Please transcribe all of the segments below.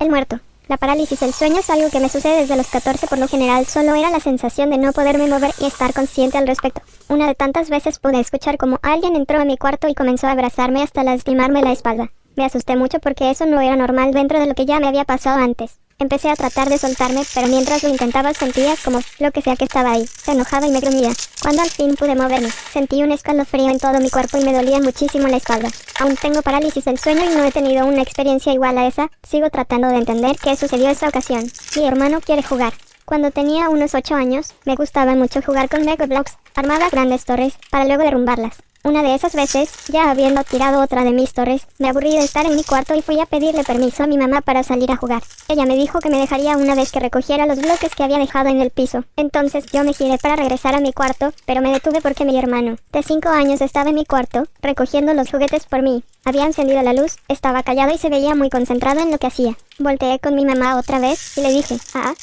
El muerto. La parálisis del sueño es algo que me sucede desde los 14, por lo general solo era la sensación de no poderme mover y estar consciente al respecto. Una de tantas veces pude escuchar como alguien entró a mi cuarto y comenzó a abrazarme hasta lastimarme la espalda. Me asusté mucho porque eso no era normal dentro de lo que ya me había pasado antes. Empecé a tratar de soltarme, pero mientras lo intentaba sentía como lo que sea que estaba ahí. Se enojaba y me gruñía. Cuando al fin pude moverme, sentí un escalofrío en todo mi cuerpo y me dolía muchísimo la espalda. Aún tengo parálisis del sueño y no he tenido una experiencia igual a esa. Sigo tratando de entender qué sucedió esta ocasión. Mi hermano quiere jugar. Cuando tenía unos 8 años, me gustaba mucho jugar con Lego Blocks. Armaba grandes torres para luego derrumbarlas. Una de esas veces, ya habiendo tirado otra de mis torres, me aburrí de estar en mi cuarto y fui a pedirle permiso a mi mamá para salir a jugar. Ella me dijo que me dejaría una vez que recogiera los bloques que había dejado en el piso. Entonces yo me giré para regresar a mi cuarto, pero me detuve porque mi hermano, de 5 años, estaba en mi cuarto, recogiendo los juguetes por mí. Había encendido la luz, estaba callado y se veía muy concentrado en lo que hacía. Volteé con mi mamá otra vez y le dije,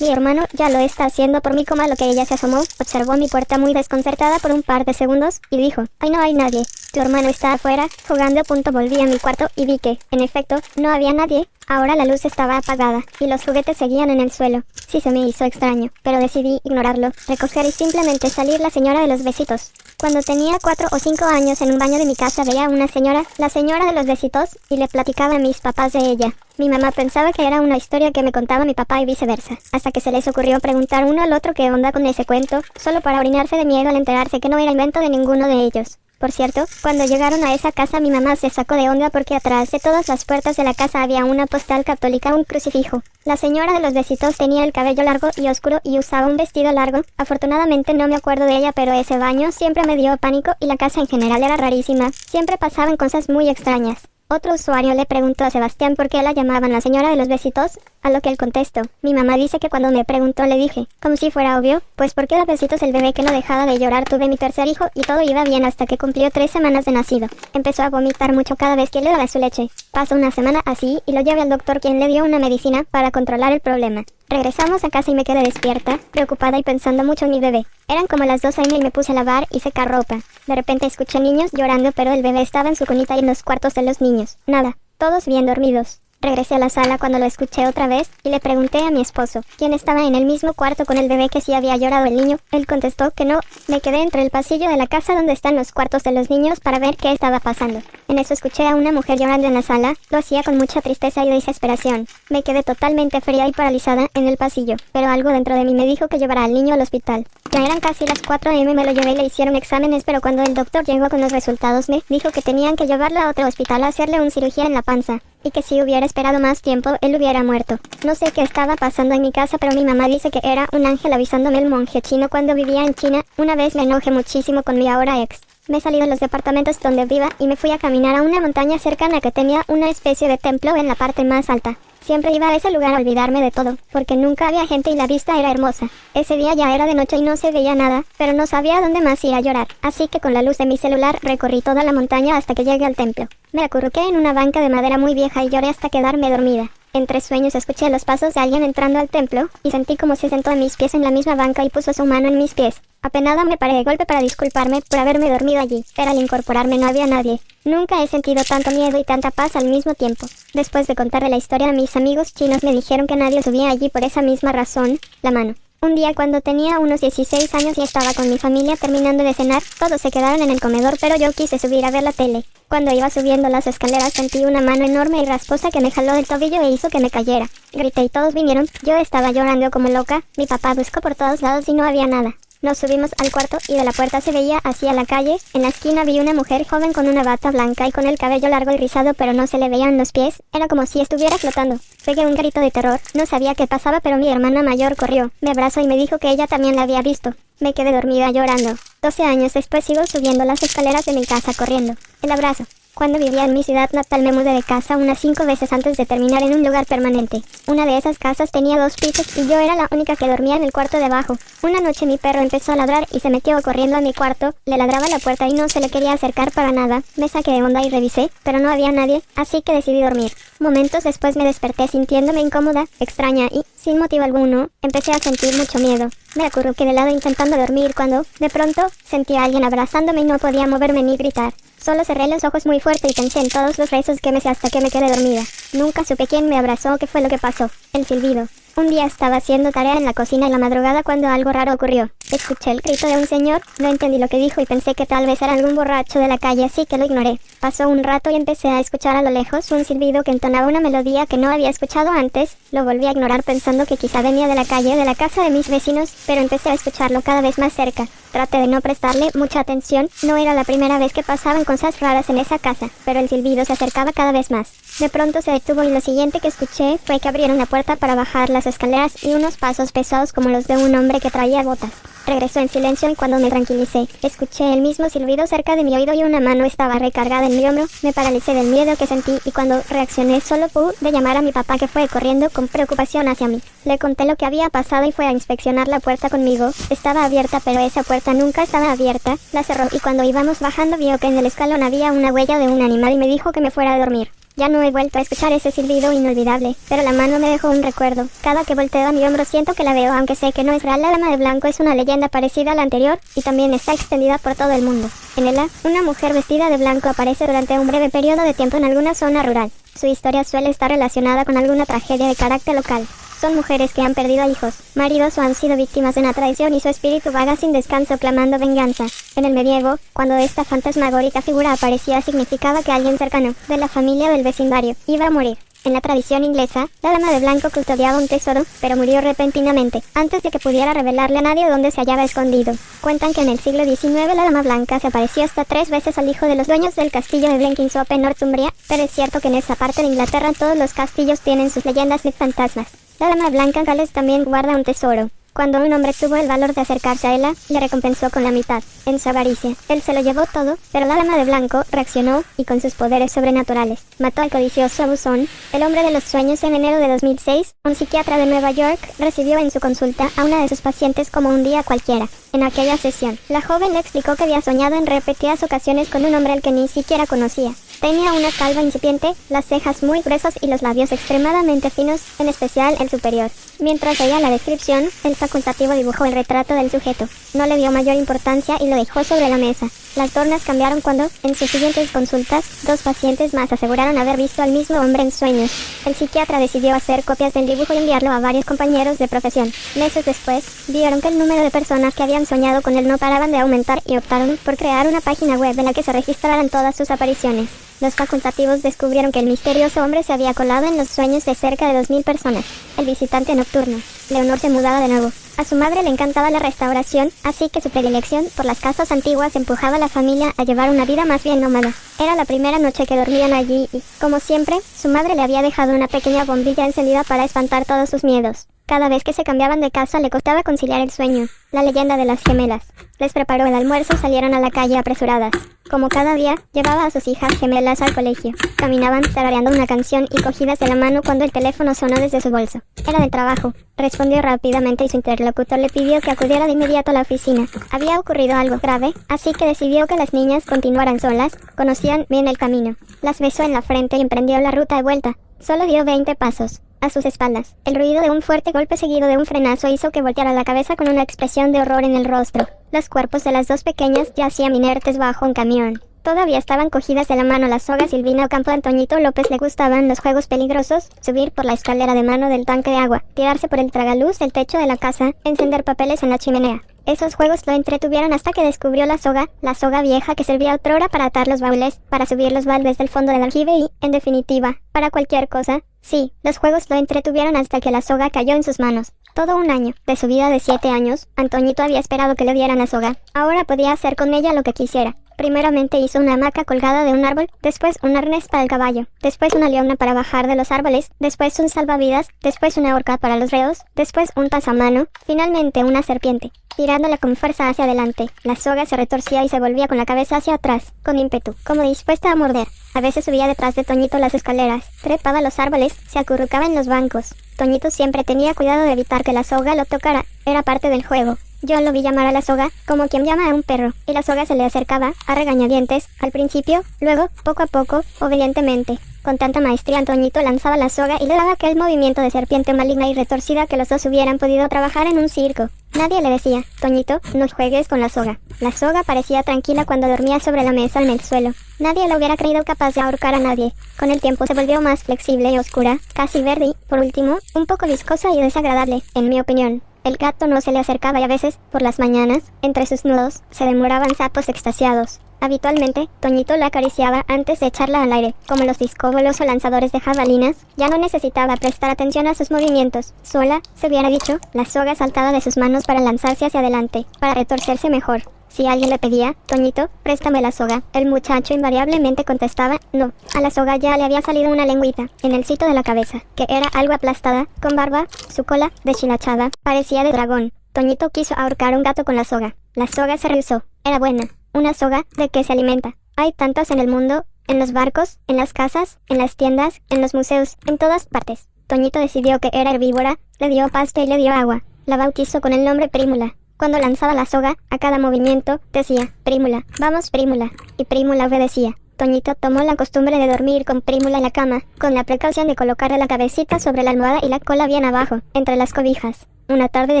mi hermano ya lo está haciendo por mí, como a lo que ella se asomó, observó mi puerta muy desconcertada por un par de segundos y dijo, ay, no hay nadie, tu hermano está afuera jugando. Volví a mi cuarto y vi que, en efecto, no había nadie. Ahora la luz estaba apagada y los juguetes seguían en el suelo. Sí, se me hizo extraño, pero decidí ignorarlo, recoger y simplemente salir. La señora de los besitos. Cuando tenía 4 o 5 años, en un baño de mi casa veía a una señora, la señora de los besitos, y le platicaba a mis papás de ella. Mi mamá pensaba que era una historia que me contaba mi papá y viceversa, hasta que se les ocurrió preguntar uno al otro qué onda con ese cuento, solo para orinarse de miedo al enterarse que no era invento de ninguno de ellos. Por cierto, cuando llegaron a esa casa mi mamá se sacó de onda porque atrás de todas las puertas de la casa había una postal católica, un crucifijo. La señora de los besitos tenía el cabello largo y oscuro y usaba un vestido largo. Afortunadamente no me acuerdo de ella, pero ese baño siempre me dio pánico y la casa en general era rarísima. Siempre pasaban cosas muy extrañas. Otro usuario le preguntó a Sebastián por qué la llamaban la señora de los besitos, a lo que él contestó. Mi mamá dice que cuando me preguntó le dije, como si fuera obvio, pues porque los besitos el bebé que no dejaba de llorar. Tuve mi tercer hijo y todo iba bien hasta que cumplió 3 semanas de nacido. Empezó a vomitar mucho cada vez que le daba su leche. Pasó una semana así y lo llevé al doctor, quien le dio una medicina para controlar el problema. Regresamos a casa y me quedé despierta, preocupada y pensando mucho en mi bebé. Eran como las 2 AM y me puse a lavar y secar ropa. De repente escuché niños llorando, pero el bebé estaba en su cunita y en los cuartos de los niños. Nada, todos bien dormidos. Regresé a la sala cuando lo escuché otra vez y le pregunté a mi esposo, quién estaba en el mismo cuarto con el bebé, que si había llorado el niño. Él contestó que no. Me quedé entre el pasillo de la casa donde están los cuartos de los niños para ver qué estaba pasando. En eso escuché a una mujer llorando en la sala. Lo hacía con mucha tristeza y desesperación. Me quedé totalmente fría y paralizada en el pasillo, pero algo dentro de mí me dijo que llevara al niño al hospital. Ya eran casi las 4 AM, me lo llevé y le hicieron exámenes, pero cuando el doctor llegó con los resultados me dijo que tenían que llevarlo a otro hospital a hacerle una cirugía en la panza, y que si hubiera esperado más tiempo, él hubiera muerto. No sé qué estaba pasando en mi casa, pero mi mamá dice que era un ángel avisándome. El monje chino cuando vivía en China. Una vez me enojé muchísimo con mi ahora ex. Me salí de los departamentos donde viva y me fui a caminar a una montaña cercana que tenía una especie de templo en la parte más alta. Siempre iba a ese lugar a olvidarme de todo, porque nunca había gente y la vista era hermosa. Ese día ya era de noche y no se veía nada, pero no sabía dónde más ir a llorar. Así que con la luz de mi celular recorrí toda la montaña hasta que llegué al templo. Me acurruqué en una banca de madera muy vieja y lloré hasta quedarme dormida. Entre sueños escuché los pasos de alguien entrando al templo y sentí como se sentó en mis pies en la misma banca y puso su mano en mis pies. Apenada me paré de golpe para disculparme por haberme dormido allí, pero al incorporarme no había nadie. Nunca he sentido tanto miedo y tanta paz al mismo tiempo. Después de contarle la historia a mis amigos chinos, me dijeron que nadie subía allí por esa misma razón, la mano. Un día cuando tenía unos 16 años y estaba con mi familia terminando de cenar, todos se quedaron en el comedor, pero yo quise subir a ver la tele. Cuando iba subiendo las escaleras sentí una mano enorme y rasposa que me jaló del tobillo e hizo que me cayera. Grité y todos vinieron. Yo estaba llorando como loca. Mi papá buscó por todos lados y no había nada. Nos subimos al cuarto y de la puerta se veía hacia la calle. En la esquina vi una mujer joven con una bata blanca y con el cabello largo y rizado, pero no se le veían los pies. Era como si estuviera flotando. Pegué un grito de terror. No sabía qué pasaba, pero mi hermana mayor corrió. Me abrazó y me dijo que ella también la había visto. Me quedé dormida llorando. 12 años después sigo subiendo las escaleras de mi casa corriendo. El abrazo. Cuando vivía en mi ciudad natal me mudé de casa unas 5 veces antes de terminar en un lugar permanente. Una de esas casas tenía 2 pisos y yo era la única que dormía en el cuarto de abajo. Una noche mi perro empezó a ladrar y se metió corriendo a mi cuarto. Le ladraba a la puerta y no se le quería acercar para nada. Me saqué de onda y revisé, pero no había nadie, así que decidí dormir. Momentos después me desperté sintiéndome incómoda, extraña y, sin motivo alguno, empecé a sentir mucho miedo. Me acurruqué de lado intentando dormir cuando, de pronto, sentí a alguien abrazándome y no podía moverme ni gritar. Solo cerré los ojos muy fuerte y pensé en todos los rezos que me hice hasta que me quedé dormida. Nunca supe quién me abrazó o qué fue lo que pasó. El silbido. Un día estaba haciendo tarea en la cocina en la madrugada cuando algo raro ocurrió. Escuché el grito de un señor, no entendí lo que dijo y pensé que tal vez era algún borracho de la calle, así que lo ignoré. Pasó un rato y empecé a escuchar a lo lejos un silbido que entonaba una melodía que no había escuchado antes. Lo volví a ignorar pensando que quizá venía de la calle, de la casa de mis vecinos, pero empecé a escucharlo cada vez más cerca. Traté de no prestarle mucha atención, no era la primera vez que pasaban cosas raras en esa casa, pero el silbido se acercaba cada vez más. De pronto se detuvo y lo siguiente que escuché fue que abrieron la puerta para bajar las escaleras y unos pasos pesados como los de un hombre que traía botas. Regresó en silencio y cuando me tranquilicé, escuché el mismo silbido cerca de mi oído y una mano estaba recargada en mi hombro. Me paralicé del miedo que sentí y cuando reaccioné solo pude llamar a mi papá que fue corriendo con preocupación hacia mí. Le conté lo que había pasado y fue a inspeccionar la puerta conmigo. Estaba abierta pero esa puerta nunca estaba abierta. La cerró y cuando íbamos bajando vio que en el escalón había una huella de un animal y me dijo que me fuera a dormir. Ya no he vuelto a escuchar ese silbido inolvidable, pero la mano me dejó un recuerdo. Cada que volteo a mi hombro siento que la veo, aunque sé que no es real. La dama de blanco es una leyenda parecida a la anterior y también está extendida por todo el mundo. En ella, una mujer vestida de blanco aparece durante un breve periodo de tiempo en alguna zona rural. Su historia suele estar relacionada con alguna tragedia de carácter local. Son mujeres que han perdido hijos, maridos o han sido víctimas de una traición y su espíritu vaga sin descanso clamando venganza. En el medievo, cuando esta fantasmagórica figura aparecía significaba que alguien cercano, de la familia o del vecindario, iba a morir. En la tradición inglesa, la dama de blanco custodiaba un tesoro, pero murió repentinamente, antes de que pudiera revelarle a nadie dónde se hallaba escondido. Cuentan que en el siglo XIX la dama blanca se apareció hasta 3 veces al hijo de los dueños del castillo de Blenkinsop en Northumbria, pero es cierto que en esa parte de Inglaterra todos los castillos tienen sus leyendas de fantasmas. La dama blanca en Gales también guarda un tesoro. Cuando un hombre tuvo el valor de acercarse a ella, le recompensó con la mitad. En su avaricia, él se lo llevó todo, pero la dama de blanco reaccionó y con sus poderes sobrenaturales mató al codicioso abusón. El hombre de los sueños. En enero de 2006, un psiquiatra de Nueva York recibió en su consulta a una de sus pacientes como un día cualquiera. En aquella sesión, la joven le explicó que había soñado en repetidas ocasiones con un hombre al que ni siquiera conocía. Tenía una calva incipiente, las cejas muy gruesas y los labios extremadamente finos, en especial el superior. Mientras veía la descripción, el facultativo dibujó el retrato del sujeto. No le dio mayor importancia y lo dejó sobre la mesa. Las tornas cambiaron cuando, en sus siguientes consultas, 2 pacientes más aseguraron haber visto al mismo hombre en sueños. El psiquiatra decidió hacer copias del dibujo y enviarlo a varios compañeros de profesión. Meses después, vieron que el número de personas que habían soñado con él no paraban de aumentar y optaron por crear una página web en la que se registraran todas sus apariciones. Los facultativos descubrieron que el misterioso hombre se había colado en los sueños de cerca de 2000 personas. El visitante nocturno. Leonor se mudaba de nuevo. A su madre le encantaba la restauración, así que su predilección por las casas antiguas empujaba a la familia a llevar una vida más bien nómada. Era la primera noche que dormían allí y, como siempre, su madre le había dejado una pequeña bombilla encendida para espantar todos sus miedos. Cada vez que se cambiaban de casa le costaba conciliar el sueño. La leyenda de las gemelas. Les preparó el almuerzo y salieron a la calle apresuradas. Como cada día, llevaba a sus hijas gemelas al colegio. Caminaban tarareando una canción y cogidas de la mano cuando el teléfono sonó desde su bolso. Era del trabajo. Respondió rápidamente y su interlocutor le pidió que acudiera de inmediato a la oficina. Había ocurrido algo grave, así que decidió que las niñas continuaran solas. Conocían bien el camino. Las besó en la frente y emprendió la ruta de vuelta. Solo dio 20 pasos. A sus espaldas, el ruido de un fuerte golpe seguido de un frenazo hizo que volteara la cabeza con una expresión de horror en el rostro. Los cuerpos de las 2 pequeñas yacían inertes bajo un camión. Todavía estaban cogidas de la mano las sogas. Silvina Ocampo a Antoñito López le gustaban los juegos peligrosos, subir por la escalera de mano del tanque de agua, tirarse por el tragaluz del techo de la casa, encender papeles en la chimenea. Esos juegos lo entretuvieron hasta que descubrió la soga vieja que servía otrora para atar los baúles, para subir los baldes del fondo del aljibe y, en definitiva, para cualquier cosa. Sí, los juegos lo entretuvieron hasta que la soga cayó en sus manos. Todo un año, de su vida de 7 años, Antoñito había esperado que le dieran la soga. Ahora podía hacer con ella lo que quisiera. Primeramente hizo una hamaca colgada de un árbol, después un arnés para el caballo, después una liona para bajar de los árboles, después un salvavidas, después una horca para los reos, después un pasamano, finalmente una serpiente. Tirándola con fuerza hacia adelante, la soga se retorcía y se volvía con la cabeza hacia atrás, con ímpetu, como dispuesta a morder. A veces subía detrás de Toñito las escaleras, trepaba los árboles, se acurrucaba en los bancos. Toñito siempre tenía cuidado de evitar que la soga lo tocara, era parte del juego. Yo lo vi llamar a la soga como quien llama a un perro, y la soga se le acercaba, a regañadientes, al principio, luego, poco a poco, obedientemente. Con tanta maestría Antoñito lanzaba la soga y le daba aquel movimiento de serpiente maligna y retorcida que los dos hubieran podido trabajar en un circo. Nadie le decía: Toñito, no juegues con la soga. La soga parecía tranquila cuando dormía sobre la mesa en el suelo. Nadie lo hubiera creído capaz de ahorcar a nadie. Con el tiempo se volvió más flexible y oscura, casi verde y, por último, un poco viscosa y desagradable, en mi opinión. El gato no se le acercaba y a veces, por las mañanas, entre sus nudos, se demoraban sapos extasiados. Habitualmente, Toñito la acariciaba antes de echarla al aire. Como los discóbolos o lanzadores de jabalinas, ya no necesitaba prestar atención a sus movimientos. Sola, se hubiera dicho, la soga saltaba de sus manos para lanzarse hacia adelante, para retorcerse mejor. Si alguien le pedía: Toñito, préstame la soga, el muchacho invariablemente contestaba: no. A la soga ya le había salido una lengüita, en el sitio de la cabeza, que era algo aplastada, con barba, su cola, deshilachada, parecía de dragón. Toñito quiso ahorcar un gato con la soga. La soga se rehusó. Era buena. Una soga, ¿de qué se alimenta? Hay tantas en el mundo, en los barcos, en las casas, en las tiendas, en los museos, en todas partes. Toñito decidió que era herbívora, le dio pasto y le dio agua. La bautizó con el nombre Prímula. Cuando lanzaba la soga, a cada movimiento, decía: Prímula, vamos Prímula. Y Prímula obedecía. Toñito tomó la costumbre de dormir con Prímula en la cama, con la precaución de colocarle la cabecita sobre la almohada y la cola bien abajo, entre las cobijas. Una tarde de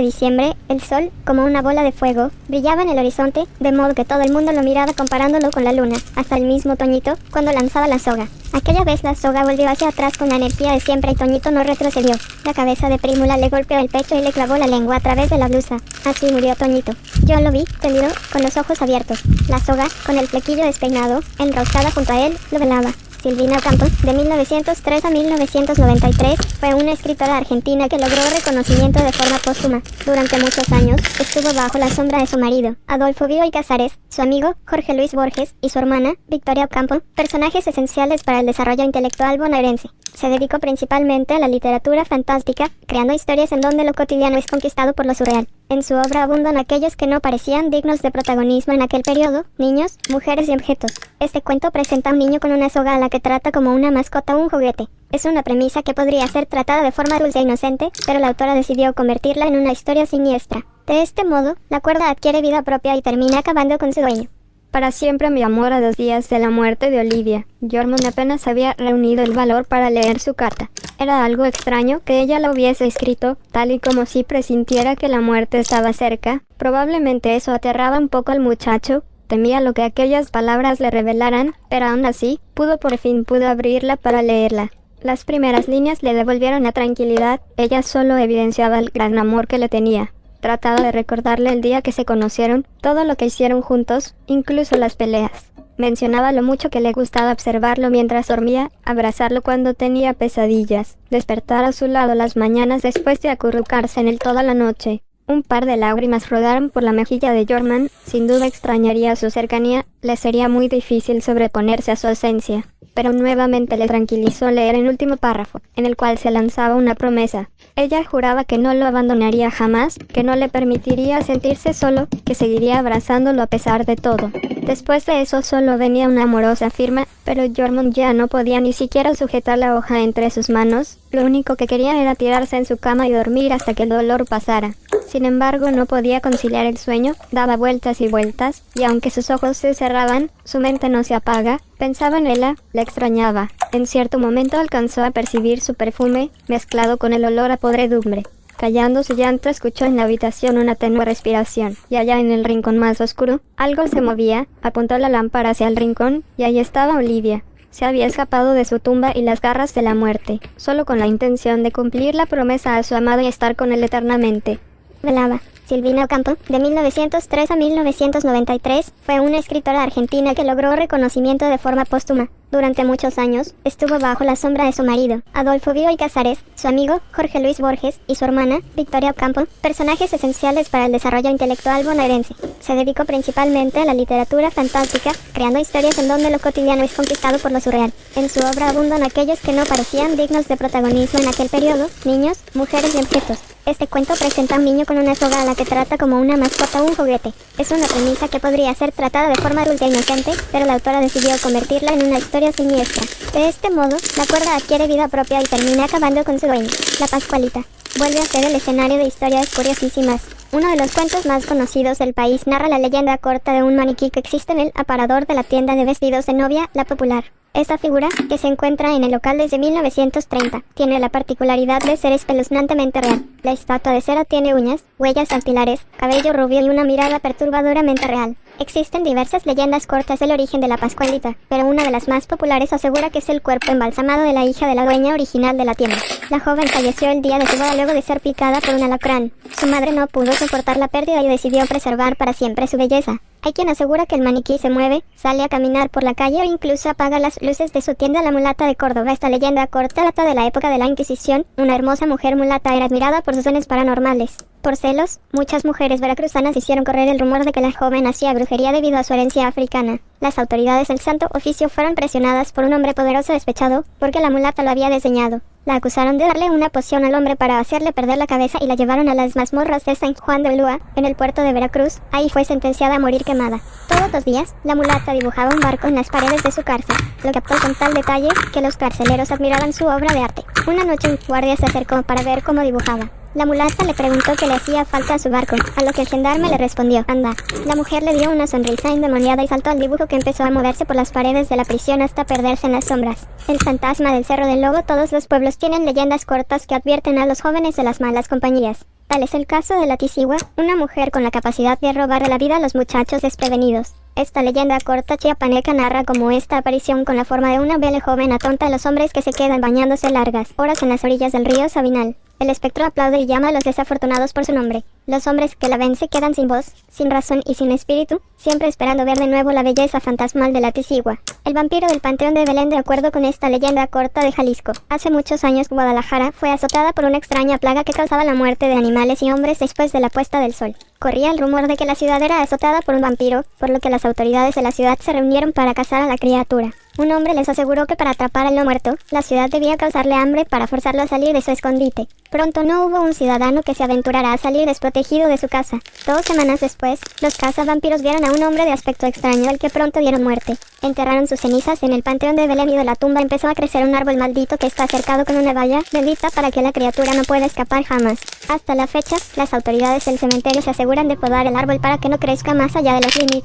diciembre, el sol, como una bola de fuego, brillaba en el horizonte, de modo que todo el mundo lo miraba comparándolo con la luna, hasta el mismo Toñito, cuando lanzaba la soga. Aquella vez la soga volvió hacia atrás con la energía de siempre y Toñito no retrocedió. La cabeza de Prímula le golpeó el pecho y le clavó la lengua a través de la blusa. Así murió Toñito. Yo lo vi, tendido, con los ojos abiertos. La soga, con el flequillo despeinado, enroscada junto a él, lo velaba. Silvina Ocampo, de 1903 a 1993, fue una escritora argentina que logró reconocimiento de forma póstuma. Durante muchos años, estuvo bajo la sombra de su marido, Adolfo Bioy Casares, su amigo, Jorge Luis Borges, y su hermana, Victoria Ocampo, personajes esenciales para el desarrollo intelectual bonaerense. Se dedicó principalmente a la literatura fantástica, creando historias en donde lo cotidiano es conquistado por lo surreal. En su obra abundan aquellos que no parecían dignos de protagonismo en aquel periodo: niños, mujeres y objetos. Este cuento presenta a un niño con una soga a la que trata como una mascota o un juguete. Es una premisa que podría ser tratada de forma dulce e inocente, pero la autora decidió convertirla en una historia siniestra. De este modo, la cuerda adquiere vida propia y termina acabando con su dueño. Para siempre mi amor a 2 días de la muerte de Olivia. Jormund apenas había reunido el valor para leer su carta. Era algo extraño que ella la hubiese escrito, tal y como si presintiera que la muerte estaba cerca. Probablemente eso aterraba un poco al muchacho. Temía lo que aquellas palabras le revelaran, pero aún así, por fin pudo abrirla para leerla. Las primeras líneas le devolvieron la tranquilidad. Ella solo evidenciaba el gran amor que le tenía. Trataba de recordarle el día que se conocieron, todo lo que hicieron juntos, incluso las peleas. Mencionaba lo mucho que le gustaba observarlo mientras dormía, abrazarlo cuando tenía pesadillas, despertar a su lado las mañanas después de acurrucarse en él toda la noche. Un par de lágrimas rodaron por la mejilla de Jormund. Sin duda extrañaría su cercanía, le sería muy difícil sobreponerse a su ausencia. Pero nuevamente le tranquilizó leer el último párrafo, en el cual se lanzaba una promesa. Ella juraba que no lo abandonaría jamás, que no le permitiría sentirse solo, que seguiría abrazándolo a pesar de todo. Después de eso solo venía una amorosa firma, pero Jormund ya no podía ni siquiera sujetar la hoja entre sus manos. Lo único que quería era tirarse en su cama y dormir hasta que el dolor pasara. Sin embargo, no podía conciliar el sueño, daba vueltas y vueltas, y aunque sus ojos se cerraban, su mente no se apaga. Pensaba en ella, la extrañaba. En cierto momento alcanzó a percibir su perfume, mezclado con el olor a podredumbre. Callando su llanto, escuchó en la habitación una tenue respiración, y allá en el rincón más oscuro, algo se movía. Apuntó la lámpara hacia el rincón, y allí estaba Olivia. Se había escapado de su tumba y las garras de la muerte, solo con la intención de cumplir la promesa a su amado y estar con él eternamente. Velaba. Silvina Ocampo, de 1903 a 1993, fue una escritora argentina que logró reconocimiento de forma póstuma. Durante muchos años, estuvo bajo la sombra de su marido, Adolfo Bioy Casares, su amigo, Jorge Luis Borges, y su hermana, Victoria Ocampo, personajes esenciales para el desarrollo intelectual bonaerense. Se dedicó principalmente a la literatura fantástica, creando historias en donde lo cotidiano es conquistado por lo surreal. En su obra abundan aquellos que no parecían dignos de protagonismo en aquel periodo: niños, mujeres y objetos. Este cuento presenta a un niño con una soga a la que trata como una mascota o un juguete. Es una premisa que podría ser tratada de forma dulce e inocente, pero la autora decidió convertirla en una historia siniestra. De este modo, la cuerda adquiere vida propia y termina acabando con su dueño. La Pascualita vuelve a ser el escenario de historias curiosísimas. Uno de los cuentos más conocidos del país narra la leyenda corta de un maniquí que existe en el aparador de la tienda de vestidos de novia La Popular. Esta figura, que se encuentra en el local desde 1930, tiene la particularidad de ser espeluznantemente real. La estatua de cera tiene uñas, huellas dactilares, cabello rubio y una mirada perturbadoramente real. Existen diversas leyendas cortas del origen de la Pascualita, pero una de las más populares asegura que es el cuerpo embalsamado de la hija de la dueña original de la tienda. La joven falleció el día de su boda luego de ser picada por un alacrán. Su madre no pudo soportar la pérdida y decidió preservar para siempre su belleza. Hay quien asegura que el maniquí se mueve, sale a caminar por la calle o incluso apaga las luces de su tienda La Mulata de Córdoba. Esta leyenda corta data de la época de la Inquisición. Una hermosa mujer mulata era admirada por sus dones paranormales. Por celos, muchas mujeres veracruzanas hicieron correr el rumor de que la joven hacía brujería debido a su herencia africana. Las autoridades del Santo Oficio fueron presionadas por un hombre poderoso despechado porque la mulata lo había diseñado. La acusaron de darle una poción al hombre para hacerle perder la cabeza y la llevaron a las mazmorras de San Juan de Ulúa, en el puerto de Veracruz. Ahí fue sentenciada a morir quemada. Todos los días, la mulata dibujaba un barco en las paredes de su cárcel. Lo captó con tal detalle que los carceleros admiraban su obra de arte. Una noche un guardia se acercó para ver cómo dibujaba. La mulata le preguntó qué le hacía falta a su barco, a lo que el gendarme le respondió, anda. La mujer le dio una sonrisa endemoniada y saltó al dibujo que empezó a moverse por las paredes de la prisión hasta perderse en las sombras. El fantasma del Cerro del Lobo. Todos los pueblos tienen leyendas cortas que advierten a los jóvenes de las malas compañías. Tal es el caso de la Tisigua, una mujer con la capacidad de robar la vida a los muchachos desprevenidos. Esta leyenda corta chiapaneca narra cómo esta aparición con la forma de una bella joven atonta a los hombres que se quedan bañándose largas horas en las orillas del río Sabinal. El espectro aplaude y llama a los desafortunados por su nombre. Los hombres que la ven se quedan sin voz, sin razón y sin espíritu, siempre esperando ver de nuevo la belleza fantasmal de la Tisigua. El vampiro del Panteón de Belén. De acuerdo con esta leyenda corta de Jalisco, hace muchos años Guadalajara fue azotada por una extraña plaga que causaba la muerte de animales y hombres después de la puesta del sol. Corría el rumor de que la ciudad era azotada por un vampiro, por lo que las autoridades de la ciudad se reunieron para cazar a la criatura. Un hombre les aseguró que para atrapar al no muerto, la ciudad debía causarle hambre para forzarlo a salir de su escondite. Pronto no hubo un ciudadano que se aventurara a salir desprotegido de su casa. 2 semanas después, los cazavampiros vieron a un hombre de aspecto extraño al que pronto dieron muerte. Enterraron sus cenizas en el Panteón de Belén y de la tumba empezó a crecer un árbol maldito que está cercado con una valla bendita para que la criatura no pueda escapar jamás. Hasta la fecha, las autoridades del cementerio se aseguran de podar el árbol para que no crezca más allá de los límites.